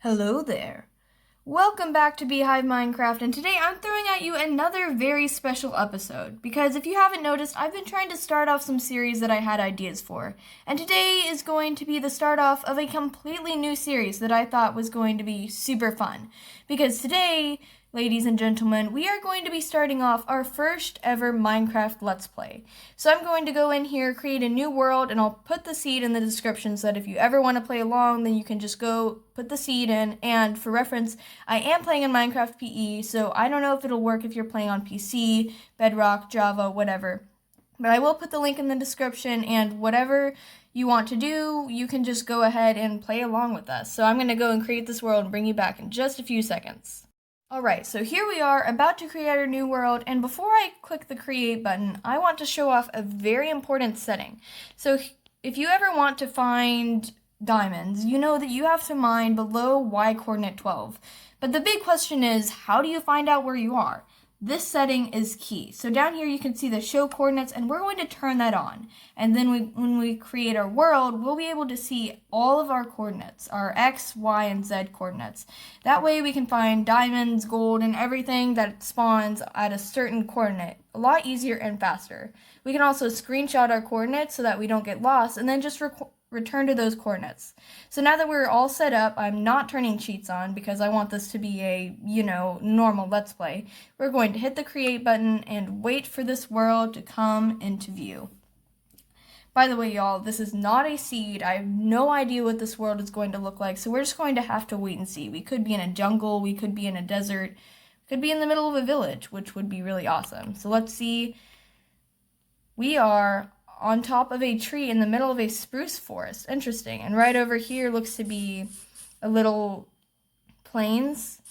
Hello there. Welcome back to Beehive Minecraft, and today I'm throwing at you another very special episode, because if you haven't noticed, I've been trying to start off some series that I had ideas for, and today is going to be the start off of a completely new series that I thought was going to be super fun, because today, ladies and gentlemen, we are going to be starting off our first ever Minecraft Let's Play. So I'm going to go in here, create a new world, and I'll put the seed in the description so that if you ever want to play along, then you can just go put the seed in. And for reference, I am playing in Minecraft PE, so I don't know if it'll work if you're playing on PC, Bedrock, Java, whatever. But I will put the link in the description, and whatever you want to do, you can just go ahead and play along with us. So I'm going to go and create this world and bring you back in just a few seconds. Alright, so here we are about to create our new world, and before I click the create button, I want to show off a very important setting. So if you ever want to find diamonds, you know that you have to mine below y coordinate 12. But the big question is, how do you find out where you are? This setting is key. So down here you can see the show coordinates, and we're going to turn that on. And then when we create our world, we'll be able to see all of our coordinates, our X, Y, and Z coordinates. That way we can find diamonds, gold, and everything that spawns at a certain coordinate a lot easier and faster. We can also screenshot our coordinates so that we don't get lost, and then just return to those coordinates. So now that we're all set up, I'm not turning cheats on because I want this to be a, normal Let's Play. We're going to hit the create button and wait for this world to come into view. By the way, y'all, this is not a seed. I have no idea what this world is going to look like, so we're just going to have to wait and see. We could be in a jungle, we could be in a desert, we could be in the middle of a village, which would be really awesome. So let's see. We are on top of a tree in the middle of a spruce forest. Interesting. And right over here looks to be a little plains.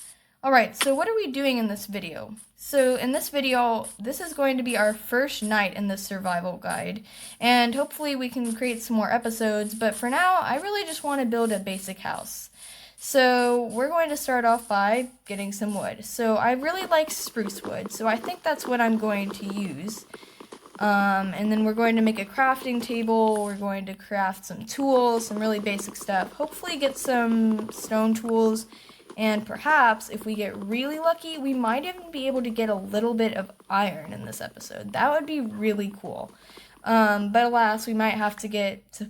Alright, so what are we doing in this video? So in this video, this is going to be our first night in the survival guide, and hopefully we can create some more episodes, but for now, I really just want to build a basic house. So we're going to start off by getting some wood. So I really like spruce wood, so I think that's what I'm going to use. And then we're going to make a crafting table, we're going to craft some tools, some really basic stuff, hopefully get some stone tools, and perhaps, if we get really lucky, we might even be able to get a little bit of iron in this episode. That would be really cool. But alas, we might have to get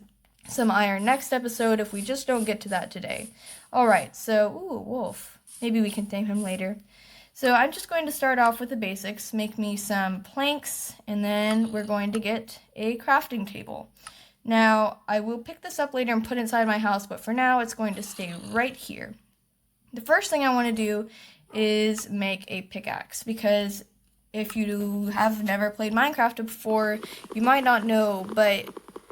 some iron next episode if we just don't get to that today. Alright, so, ooh, wolf. Maybe we can tame him later. So I'm just going to start off with the basics, make me some planks, and then we're going to get a crafting table. Now, I will pick this up later and put it inside my house, but for now it's going to stay right here. The first thing I want to do is make a pickaxe, because if you have never played Minecraft before, you might not know, but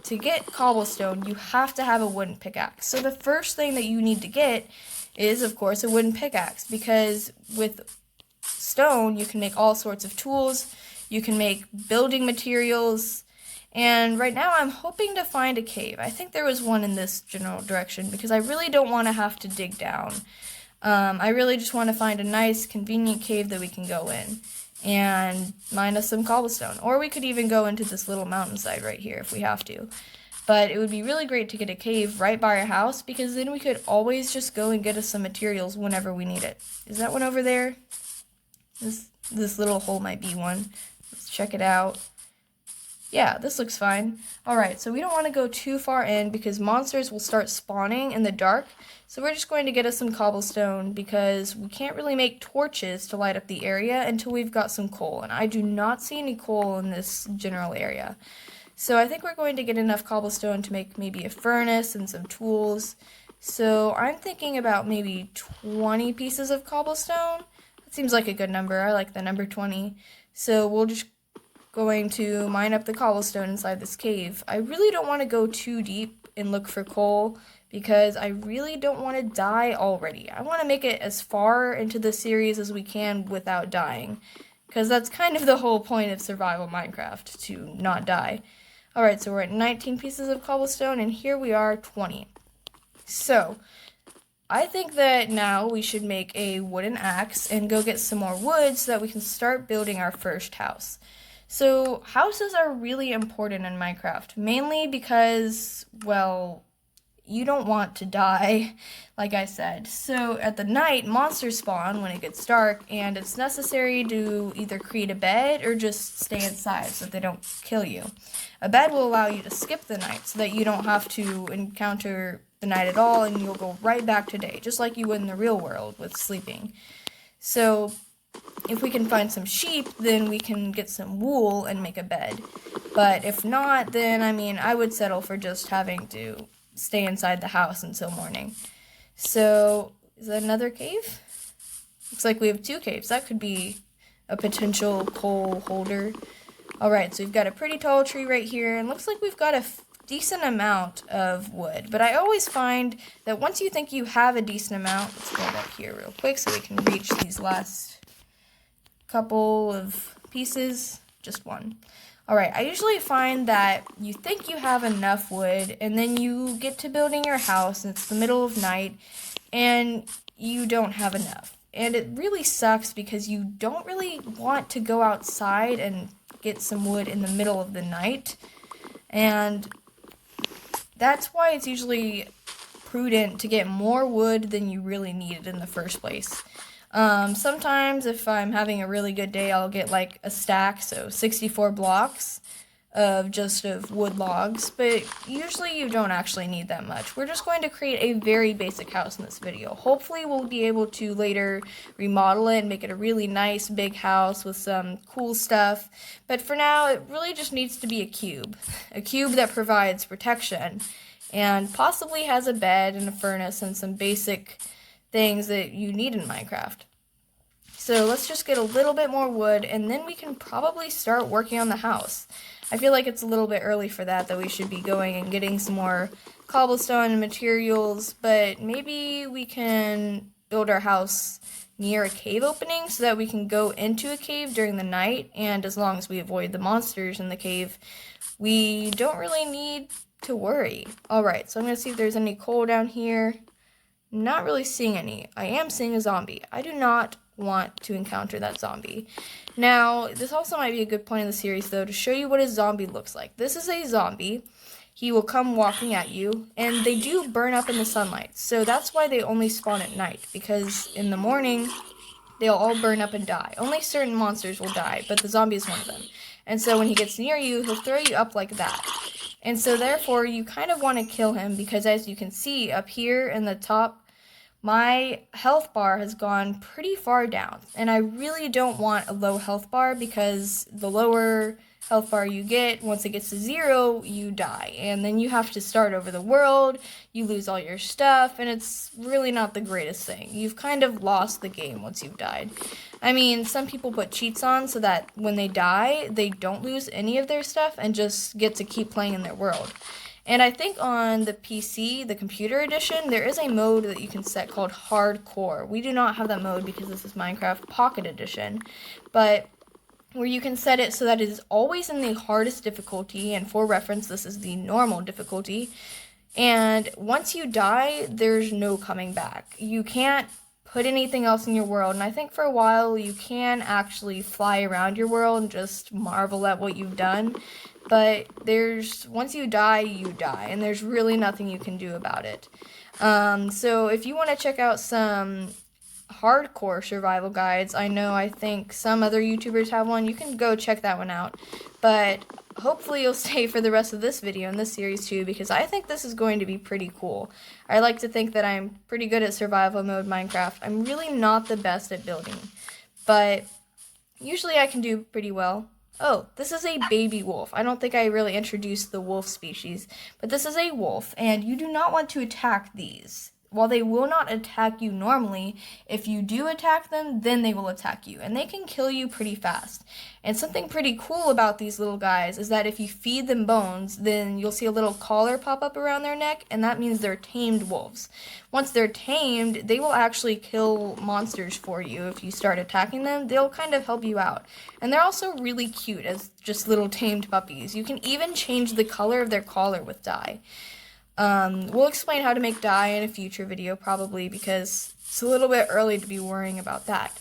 to get cobblestone, you have to have a wooden pickaxe. So the first thing that you need to get is, of course, a wooden pickaxe, because with stone, you can make all sorts of tools, you can make building materials, and right now I'm hoping to find a cave. I think there was one in this general direction, because I really don't want to have to dig down. I really just want to find a nice, convenient cave that we can go in and mine us some cobblestone. Or we could even go into this little mountainside right here if we have to. But it would be really great to get a cave right by our house, because then we could always just go and get us some materials whenever we need it. Is that one over there? This little hole might be one. Let's check it out. Yeah, this looks fine. Alright, so we don't want to go too far in because monsters will start spawning in the dark. So we're just going to get us some cobblestone, because we can't really make torches to light up the area until we've got some coal. And I do not see any coal in this general area. So I think we're going to get enough cobblestone to make maybe a furnace and some tools. So I'm thinking about maybe 20 pieces of cobblestone. Seems like a good number. I like the number 20. So we'll just going to mine up the cobblestone inside this cave. I really don't want to go too deep and look for coal, because I really don't want to die already. I want to make it as far into the series as we can without dying, because that's kind of the whole point of survival Minecraft, to not die. Alright, so we're at 19 pieces of cobblestone, and here we are 20. So I think that now we should make a wooden axe and go get some more wood so that we can start building our first house. So houses are really important in Minecraft, mainly because, well, you don't want to die, like I said. So at the night, monsters spawn when it gets dark, and it's necessary to either create a bed or just stay inside so that they don't kill you. A bed will allow you to skip the night so that you don't have to encounter the night at all, and you'll go right back to day, just like you would in the real world with sleeping. So if we can find some sheep, then we can get some wool and make a bed. But if not, then, I would settle for just having to stay inside the house until morning. So, is that another cave? Looks like we have 2 caves. That could be a potential coal holder. Alright, so we've got a pretty tall tree right here, and looks like we've got a decent amount of wood. But I always find that once you think you have a decent amount, let's go back here real quick so we can reach these last couple of pieces, just one. Alright, I usually find that you think you have enough wood, and then you get to building your house, and it's the middle of night, and you don't have enough. And it really sucks because you don't really want to go outside and get some wood in the middle of the night, and that's why it's usually prudent to get more wood than you really needed in the first place. Sometimes if I'm having a really good day, I'll get like a stack, so 64 blocks of wood logs, but usually you don't actually need that much. We're just going to create a very basic house in this video. Hopefully we'll be able to later remodel it and make it a really nice big house with some cool stuff, but for now it really just needs to be a cube that provides protection and possibly has a bed and a furnace and some basic things that you need in Minecraft. So let's just get a little bit more wood, and then we can probably start working on the house. I feel like it's a little bit early for that we should be going and getting some more cobblestone and materials, but maybe we can build our house near a cave opening so that we can go into a cave during the night, and as long as we avoid the monsters in the cave, we don't really need to worry. Alright, so I'm going to see if there's any coal down here. Not really seeing any. I am seeing a zombie. I do not want to encounter that zombie. Now, this also might be a good point in the series, though, to show you what a zombie looks like. This is a zombie. He will come walking at you, and they do burn up in the sunlight. So that's why they only spawn at night, because in the morning, they'll all burn up and die. Only certain monsters will die, but the zombie is one of them. And so when he gets near you, he'll throw you up like that. And so therefore, you kind of want to kill him, because as you can see up here in the top, my health bar has gone pretty far down, and I really don't want a low health bar, because the lower health bar you get, once it gets to 0, you die, and then you have to start over the world, you lose all your stuff, and it's really not the greatest thing. You've kind of lost the game once you've died. Some people put cheats on so that when they die, they don't lose any of their stuff and just get to keep playing in their world. And I think on the PC, the computer edition, there is a mode that you can set called Hardcore. We do not have that mode because this is Minecraft Pocket Edition, but where you can set it so that it is always in the hardest difficulty, and for reference, this is the normal difficulty. And once you die, there's no coming back. You can't put anything else in your world, and I think for a while you can actually fly around your world and just marvel at what you've done. But once you die, and there's really nothing you can do about it. So if you want to check out some hardcore survival guides, I think some other YouTubers have one, you can go check that one out. But hopefully you'll stay for the rest of this video and this series too, because I think this is going to be pretty cool. I like to think that I'm pretty good at survival mode Minecraft. I'm really not the best at building, but usually I can do pretty well. Oh, this is a baby wolf. I don't think I really introduced the wolf species, but this is a wolf, and you do not want to attack these. While they will not attack you normally, if you do attack them, then they will attack you, and they can kill you pretty fast. And something pretty cool about these little guys is that if you feed them bones, then you'll see a little collar pop up around their neck, and that means they're tamed wolves. Once they're tamed, they will actually kill monsters for you. If you start attacking them, they'll kind of help you out. And they're also really cute as just little tamed puppies. You can even change the color of their collar with dye. We'll explain how to make dye in a future video probably, because it's a little bit early to be worrying about that.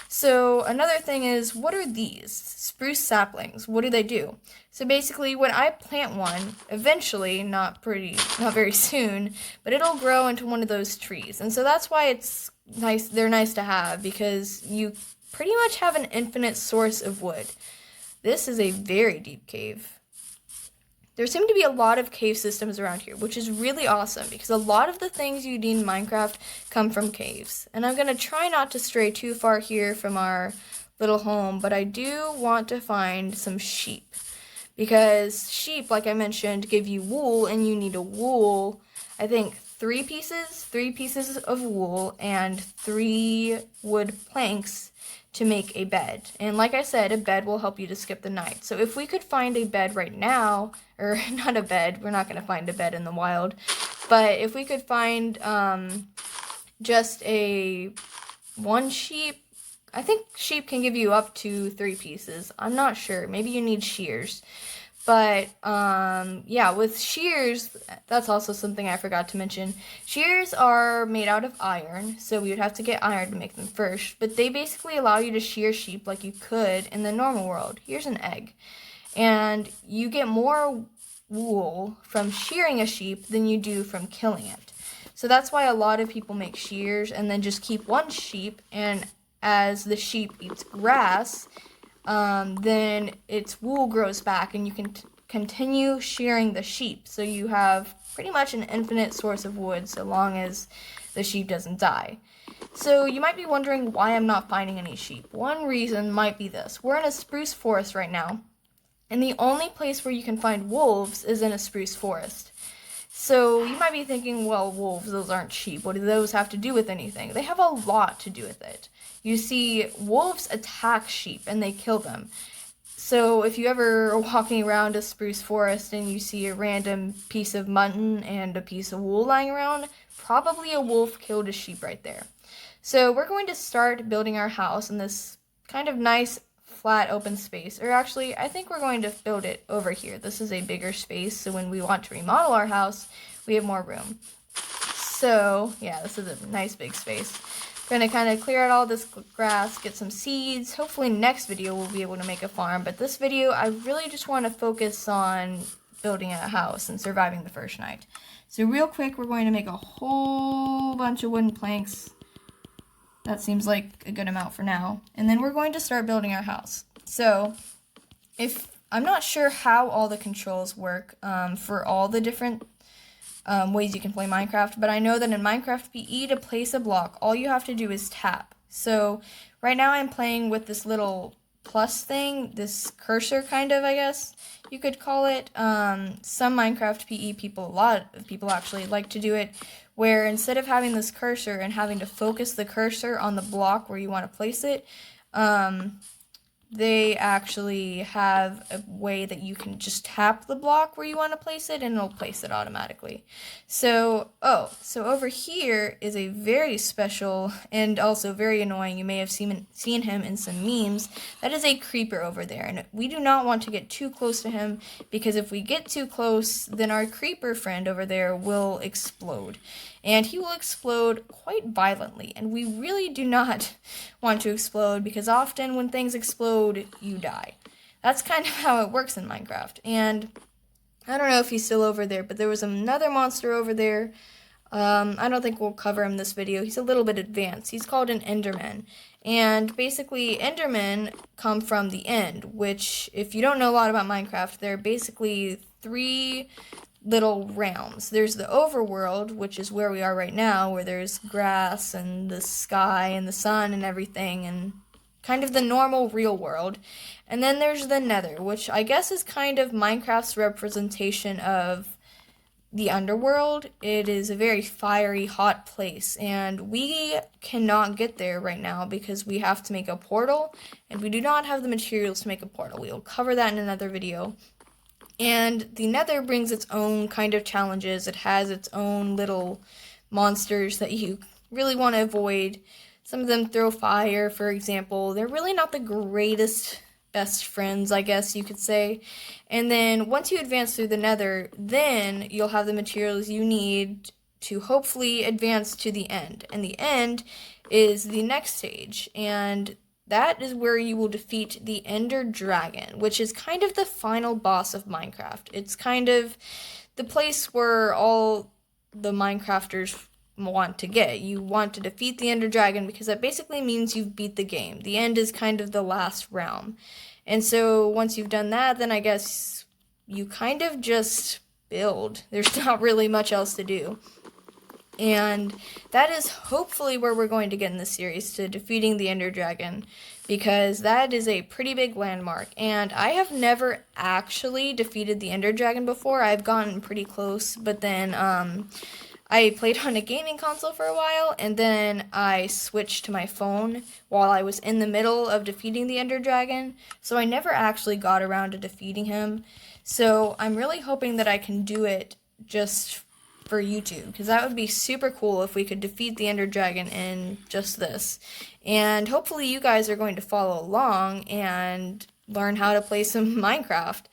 So another thing is, what are these? Spruce saplings. What do they do? So basically, when I plant one, eventually, not very soon, but it'll grow into one of those trees. And so that's why it's nice, they're nice to have, because you pretty much have an infinite source of wood. This is a very deep cave. There seem to be a lot of cave systems around here, which is really awesome because a lot of the things you need in Minecraft come from caves. And I'm going to try not to stray too far here from our little home, but I do want to find some sheep. Because sheep, like I mentioned, give you wool, and you need a wool, I think 3 pieces of wool, and 3 wood planks to make a bed. And like I said, a bed will help you to skip the night. So if we could find a bed right now, or not a bed, we're not going to find a bed in the wild, but if we could find just one sheep, I think sheep can give you up to 3 pieces. I'm not sure. Maybe you need shears. But, yeah, with shears, that's also something I forgot to mention. Shears are made out of iron, so we would have to get iron to make them first. But they basically allow you to shear sheep like you could in the normal world. Here's an egg. And you get more wool from shearing a sheep than you do from killing it. So that's why a lot of people make shears and then just keep one sheep, and as the sheep eats grass, then its wool grows back and you can continue shearing the sheep. So you have pretty much an infinite source of wood so long as the sheep doesn't die. So you might be wondering why I'm not finding any sheep. One reason might be this. We're in a spruce forest right now, and the only place where you can find wolves is in a spruce forest. So you might be thinking, well, wolves, those aren't sheep. What do those have to do with anything? They have a lot to do with it. You see, wolves attack sheep and they kill them. So if you ever are walking around a spruce forest and you see a random piece of mutton and a piece of wool lying around, probably a wolf killed a sheep right there. So we're going to start building our house in this kind of nice flat open space. Or actually, I think we're going to build it over here. This is a bigger space, so when we want to remodel our house, we have more room. So, yeah, this is a nice big space. We're going to kind of clear out all this grass, get some seeds. Hopefully next video we'll be able to make a farm. But this video, I really just want to focus on building a house and surviving the first night. So real quick, we're going to make a whole bunch of wooden planks. That seems like a good amount for now. And then we're going to start building our house. So I'm not sure how all the controls work for all the different ways you can play Minecraft, but I know that in Minecraft PE, to place a block, all you have to do is tap. So right now I'm playing with this little plus thing, this cursor kind of, I guess you could call it. Some Minecraft PE people, a lot of people actually like to do it, where instead of having this cursor and having to focus the cursor on the block where you want to place it, they actually have a way that you can just tap the block where you want to place it and it'll place it automatically. So over here is a very special and also very annoying, you may have seen him in some memes, that is a creeper over there. And we do not want to get too close to him, because if we get too close, then our creeper friend over there will explode. And he will explode quite violently, and we really do not want to explode, because often when things explode, you die. That's kind of how it works in Minecraft. And I don't know if he's still over there, but there was another monster over there. I don't think we'll cover him this video. He's a little bit advanced. He's called an Enderman. And basically, Endermen come from the end, which, if you don't know a lot about Minecraft, they're basically 3 little realms. There's the overworld, which is where we are right now, where there's grass and the sky and the sun and everything, and kind of the normal real world. And then there's the nether, which I guess is kind of Minecraft's representation of the underworld. It is a very fiery, hot place, and we cannot get there right now because we have to make a portal, and we do not have the materials to make a portal. We will cover that in another video. And the nether brings its own kind of challenges. It has its own little monsters that you really want to avoid. Some of them throw fire, for example. They're really not the greatest best friends, I guess you could say. And then once you advance through the nether, then you'll have the materials you need to hopefully advance to the end. And the end is the next stage. And that is where you will defeat the Ender Dragon, which is kind of the final boss of Minecraft. It's kind of the place where all the Minecrafters want to get. You want to defeat the Ender Dragon because that basically means you've beat the game. The end is kind of the last realm. And so once you've done that, then I guess you kind of just build. There's not really much else to do. And that is hopefully where we're going to get in this series, to defeating the Ender Dragon, because that is a pretty big landmark. And I have never actually defeated the Ender Dragon before. I've gotten pretty close, but then I played on a gaming console for a while, and then I switched to my phone while I was in the middle of defeating the Ender Dragon, so I never actually got around to defeating him. So I'm really hoping that I can do it just for YouTube, because that would be super cool if we could defeat the Ender Dragon in just this. And hopefully you guys are going to follow along and learn how to play some Minecraft.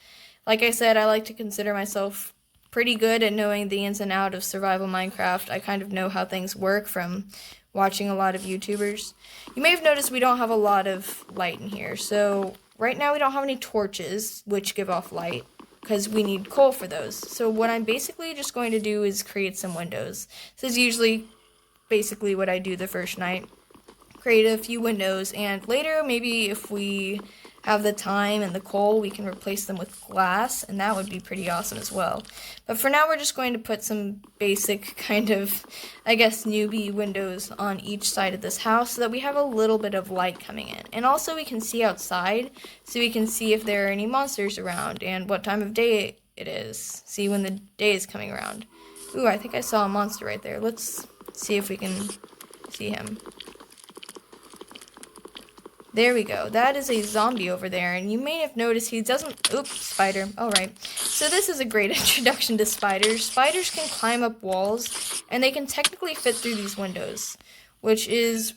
Like I said, I like to consider myself pretty good at knowing the ins and outs of survival Minecraft. I kind of know how things work from watching a lot of YouTubers. You may have noticed we don't have a lot of light in here. So right now we don't have any torches, which give off light, because we need coal for those. So what I'm basically just going to do is create some windows. This is usually basically what I do the first night. Create a few windows, and later, maybe if we have the time and the coal, we can replace them with glass, and that would be pretty awesome as well. But for now, we're just going to put some basic kind of, I guess, newbie windows on each side of this house so that we have a little bit of light coming in. And also we can see outside, so we can see if there are any monsters around and what time of day it is. See when the day is coming around. Ooh, I think I saw a monster right there. Let's see if we can see him. There we go. That is a zombie over there, and you may have noticed he doesn't... Oops, spider. Alright. So this is a great introduction to spiders. Spiders can climb up walls, and they can technically fit through these windows, which is,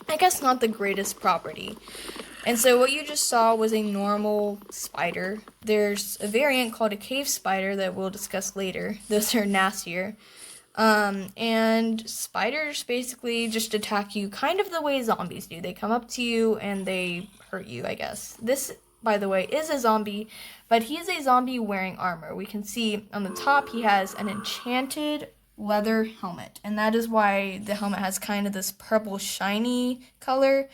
I guess, not the greatest property. And so what you just saw was a normal spider. There's a variant called a cave spider that we'll discuss later. Those are nastier. And spiders basically just attack you kind of the way zombies do. They come up to you and they hurt you, I guess. This, by the way, is a zombie, but he is a zombie wearing armor. We can see on the top he has an enchanted leather helmet, and that is why the helmet has kind of this purple shiny color.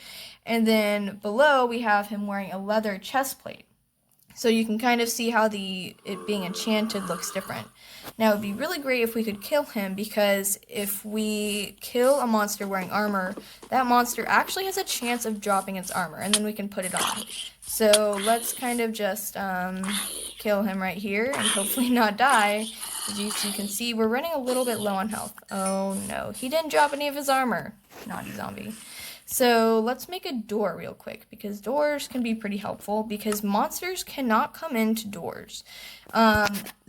And then below we have him wearing a leather chest plate. So you can kind of see how it being enchanted looks different. Now, it would be really great if we could kill him, because if we kill a monster wearing armor, that monster actually has a chance of dropping its armor, and then we can put it on. So let's kind of just kill him right here and hopefully not die. As you can see, we're running a little bit low on health. Oh no, he didn't drop any of his armor. Naughty zombie. So let's make a door real quick, because doors can be pretty helpful, because monsters cannot come into doors.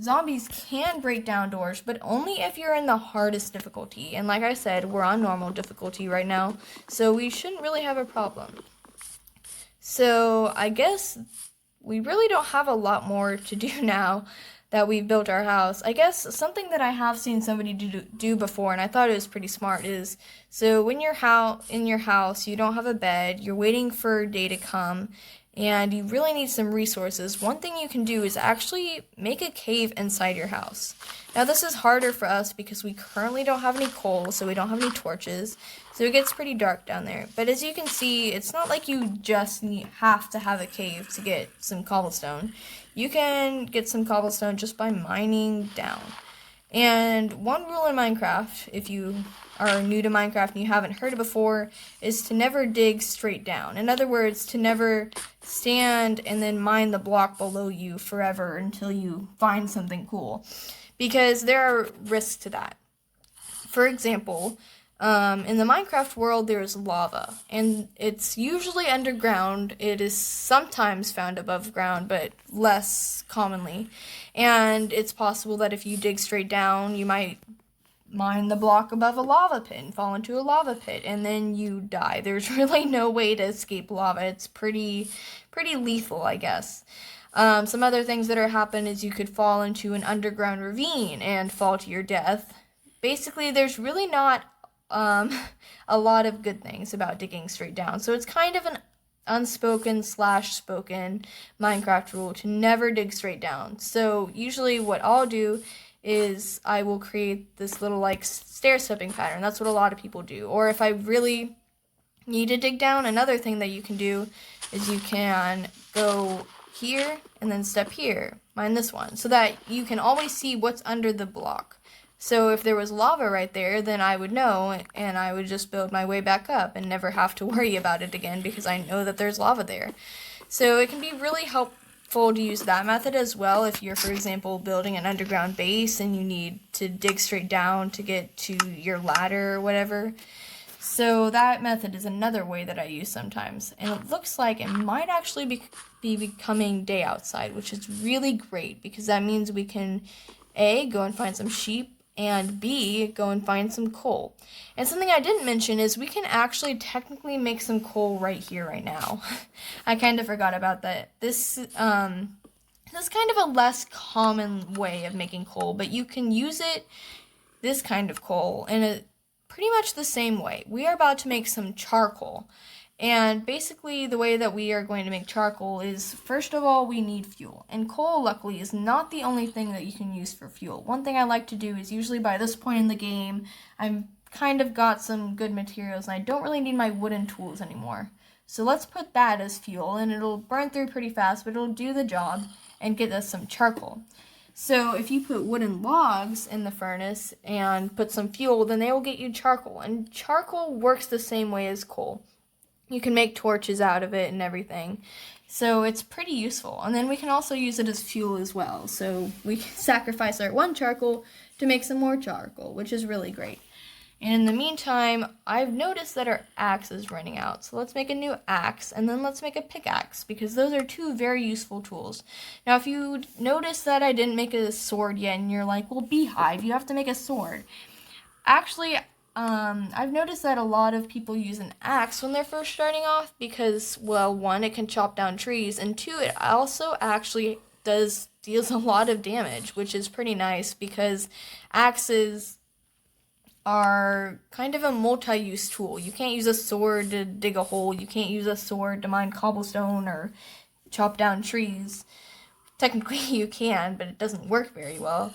Zombies can break down doors, but only if you're in the hardest difficulty. And like I said, we're on normal difficulty right now, so we shouldn't really have a problem. So I guess we really don't have a lot more to do now that we've built our house. I guess something that I have seen somebody do before, and I thought it was pretty smart, is so when you're in your house, you don't have a bed, you're waiting for day to come, and you really need some resources. One thing you can do is actually make a cave inside your house. Now this is harder for us because we currently don't have any coal, so we don't have any torches, so it gets pretty dark down there. But as you can see, it's not like you just have to have a cave to get some cobblestone. You can get some cobblestone just by mining down. And one rule in Minecraft, if you are new to Minecraft and you haven't heard it before, is to never dig straight down. In other words, to never stand and then mine the block below you forever until you find something cool, because there are risks to that. For example, in the Minecraft world, there is lava, and it's usually underground. It is sometimes found above ground, but less commonly. And it's possible that if you dig straight down, you might mine the block above a lava pit and fall into a lava pit, and then you die. There's really no way to escape lava. It's pretty lethal, I guess. Some other things that are happen is you could fall into an underground ravine and fall to your death. Basically, there's really not a lot of good things about digging straight down. So it's kind of an unspoken / spoken Minecraft rule to never dig straight down. So usually what I'll do is I will create this little like stair stepping pattern. That's what a lot of people do. Or if I really need to dig down, another thing that you can do is you can go here and then step here, mine this one, so that you can always see what's under the block. So if there was lava right there, then I would know, and I would just build my way back up and never have to worry about it again because I know that there's lava there. So it can be really helpful to use that method as well if you're, for example, building an underground base and you need to dig straight down to get to your ladder or whatever. So that method is another way that I use sometimes. And it looks like it might actually be becoming day outside, which is really great because that means we can A, go and find some sheep, and B, go and find some coal. And something I didn't mention is we can actually technically make some coal right here, right now. I kind of forgot about that. This is kind of a less common way of making coal, but you can use it, this kind of coal, in a pretty much the same way. We are about to make some charcoal. And basically the way that we are going to make charcoal is, first of all, we need fuel. And coal, luckily, is not the only thing that you can use for fuel. One thing I like to do is usually by this point in the game, I've kind of got some good materials and I don't really need my wooden tools anymore. So let's put that as fuel and it'll burn through pretty fast, but it'll do the job and get us some charcoal. So if you put wooden logs in the furnace and put some fuel, then they will get you charcoal. And charcoal works the same way as coal. You can make torches out of it and everything. So it's pretty useful. And then we can also use it as fuel as well. So we sacrifice our one charcoal to make some more charcoal, which is really great. And in the meantime, I've noticed that our axe is running out. So let's make a new axe and then let's make a pickaxe because those are two very useful tools. Now, if you notice that I didn't make a sword yet and you're like, well, Beehive, you have to make a sword. Actually, I've noticed that a lot of people use an axe when they're first starting off because, well, one, it can chop down trees, and two, it also actually deals a lot of damage, which is pretty nice because axes are kind of a multi-use tool. You can't use a sword to dig a hole, you can't use a sword to mine cobblestone or chop down trees. Technically you can, but it doesn't work very well.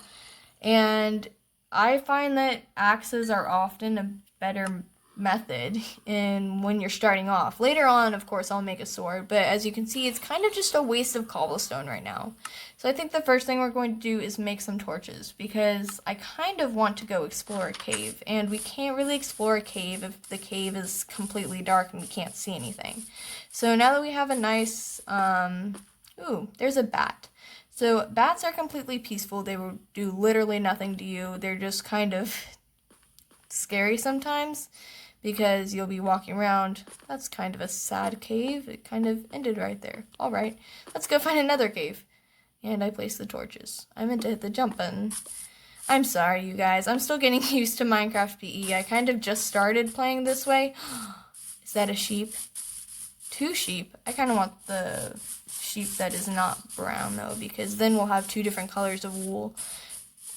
And I find that axes are often a better method when you're starting off. Later on, of course, I'll make a sword, but as you can see, it's kind of just a waste of cobblestone right now. So I think the first thing we're going to do is make some torches, because I kind of want to go explore a cave, and we can't really explore a cave if the cave is completely dark and we can't see anything. So now that we have a nice, ooh, there's a bat. So bats are completely peaceful. They will do literally nothing to you. They're just kind of scary sometimes because you'll be walking around. That's kind of a sad cave. It kind of ended right there. All right, let's go find another cave. And I placed the torches. I meant to hit the jump button. I'm sorry, you guys. I'm still getting used to Minecraft PE. I kind of just started playing this way. Is that a sheep? 2 sheep. I kind of want the sheep that is not brown though, because then we'll have 2 different colors of wool.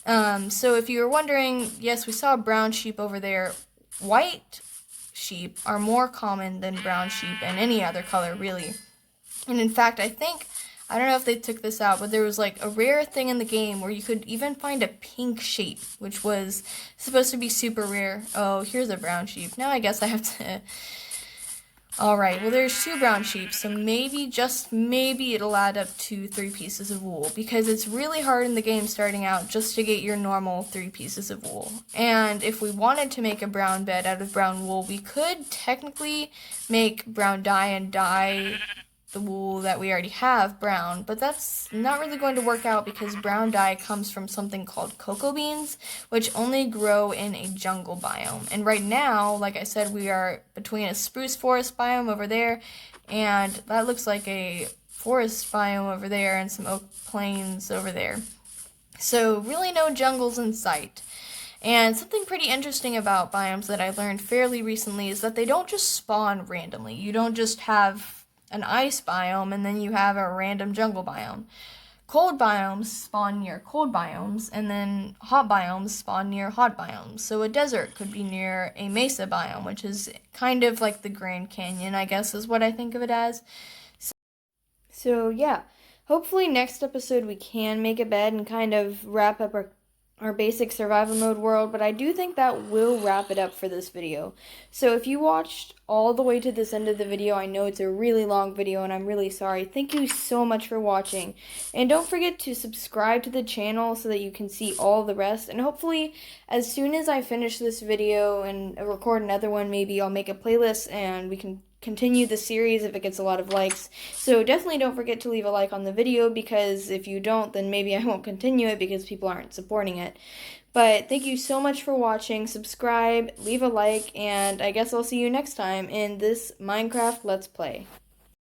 So if you were wondering, yes, we saw brown sheep over there. White sheep are more common than brown sheep and any other color really. And in fact, I don't know if they took this out, but there was like a rare thing in the game where you could even find a pink sheep, which was supposed to be super rare. Oh, here's a brown sheep. Now I guess I have to... Alright, well there's 2 brown sheep, so maybe, just maybe, it'll add up to 3 pieces of wool, because it's really hard in the game starting out just to get your normal 3 pieces of wool. And if we wanted to make a brown bed out of brown wool, we could technically make brown dye and dye the wool that we already have brown, but that's not really going to work out because brown dye comes from something called cocoa beans, which only grow in a jungle biome. And right now, like I said, we are between a spruce forest biome over there, and that looks like a forest biome over there and some oak plains over there. So really no jungles in sight. And something pretty interesting about biomes that I learned fairly recently is that they don't just spawn randomly. You don't just have an ice biome and then you have a random jungle biome. cold biomes spawn near cold biomes, and then hot biomes spawn near hot biomes. So a desert could be near a mesa biome, which is kind of like the Grand Canyon, I guess is what I think of it as. So yeah, hopefully next episode we can make a bed and kind of wrap up our basic survival mode world, but I do think that will wrap it up for this video. So if you watched all the way to this end of the video, I know it's a really long video and I'm really sorry. Thank you so much for watching. And don't forget to subscribe to the channel so that you can see all the rest. And hopefully as soon as I finish this video and record another one, maybe I'll make a playlist and we can continue the series if it gets a lot of likes. So definitely don't forget to leave a like on the video, because if you don't, then maybe I won't continue it because people aren't supporting it. But thank you so much for watching. Subscribe, leave a like, and I guess I'll see you next time in this Minecraft Let's Play.